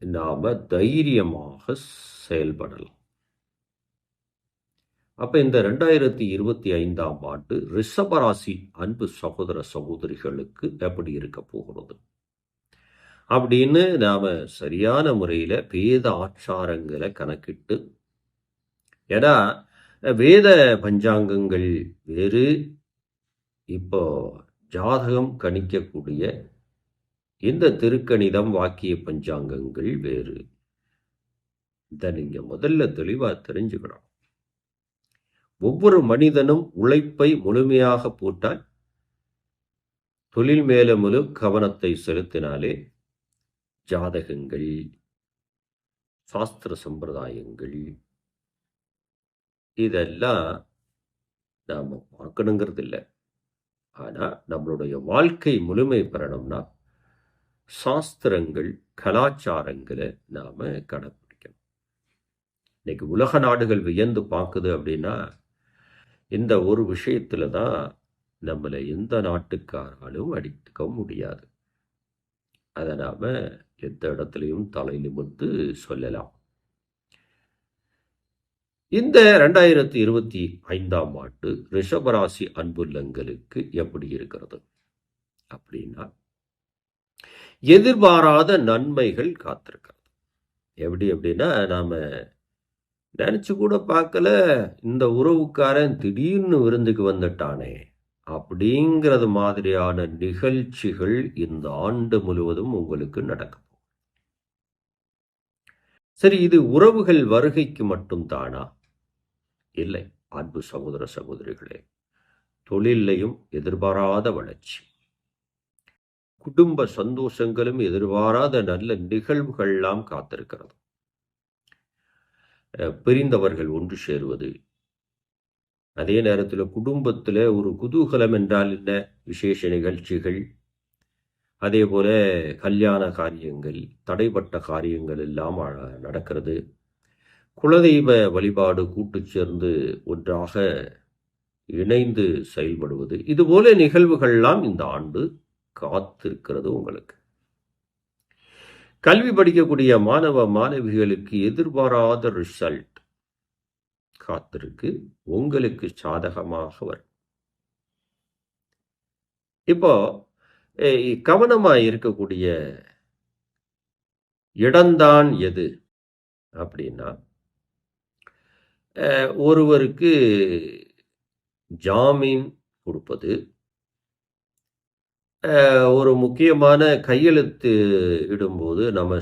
நாம தைரியமாக செயல்படலாம். அப்ப இந்த 2025ஆம் ஆண்டு ரிஷபராசி அன்பு சகோதர சகோதரிகளுக்கு எப்படி இருக்க போகிறது அப்படின்னு நாம சரியான முறையில வேத ஆச்சாரங்களை கணக்கிட்டு, ஏன்னா வேத பஞ்சாங்கங்கள் வேறு, இப்போ ஜாதகம் கணிக்கக்கூடிய இந்த திருக்கணிதம் வாக்கிய பஞ்சாங்கங்கள் வேறு. இதை நீங்க முதல்ல தெளிவா தெரிஞ்சுக்கணும். ஒவ்வொரு மனிதனும் உழைப்பை முழுமையாக போட்டால், தொழில் மேல முழு கவனத்தை செலுத்தினாலே ஜாதகங்கள், சாஸ்திர சம்பிரதாயங்கள் இதெல்லாம் நாம பார்க்கணுங்கிறது இல்லை. ஆனா நம்மளுடைய வாழ்க்கை முழுமை பெறணும்னா சாஸ்திரங்கள், கலாச்சாரங்களை நாம கடைப்பிடிக்கணும். இன்னைக்கு உலக நாடுகள் வியந்து பார்க்குது அப்படின்னா இந்த ஒரு விஷயத்துல தான் நம்மளை எந்த நாட்டுக்காராலும் அடித்துக்க முடியாது. அதை நாம எந்த இடத்துலையும் தலை நிமிர்ந்து சொல்லலாம். இந்த 2025ஆம் ஆண்டு ரிஷபராசி அன்புள்ளங்களுக்கு எப்படி இருக்கிறது அப்படின்னா, எதிர்பாராத நன்மைகள் காத்திருக்கிறது. எப்படி அப்படின்னா, நாம நினைச்சு கூட பார்க்கல, இந்த உறவுக்காரன் திடீர்னு விருந்துக்கு வந்துட்டானே அப்படிங்கிறது மாதிரியான நிகழ்ச்சிகள் இந்த ஆண்டு முழுவதும் உங்களுக்கு நடக்கும். சரி, இது உறவுகள் வருகைக்கு மட்டும் தானா? இல்லை அன்பு சகோதர சகோதரிகளே, தொழிலையும் எதிர்பாராத வளர்ச்சி, குடும்ப சந்தோஷங்களும் எதிர்பாராத நல்ல நிகழ்வுகள்லாம் காத்திருக்கிறது. பிரிந்தவர்கள் ஒன்று சேருவது, அதே நேரத்தில் குடும்பத்தில் ஒரு குதூகலம் என்றால் என்ன, விசேஷ நிகழ்ச்சிகள், அதே போல கல்யாண காரியங்கள், தடைப்பட்ட காரியங்கள் எல்லாம் நடக்கிறது. குலதெய்வ வழிபாடு கூட்டு சேர்ந்து ஒன்றாக இணைந்து செயல்படுவது, இதுபோல நிகழ்வுகள்லாம் இந்த ஆண்டு காத்திருக்கிறது உங்களுக்கு. கல்வி படிக்கக்கூடிய மாணவ மாணவிகளுக்கு எதிர்பாராத ரிசல்ட் காத்திருக்கு, உங்களுக்கு சாதகமாக வரும். இப்போ கவனமா இருக்கக்கூடிய இடம்தான் எது அப்படின்னா, ஒருவருக்கு ஜாமீன் கொடுப்பது, ஒரு முக்கியமான கையெழுத்து இடும்போது நம்ம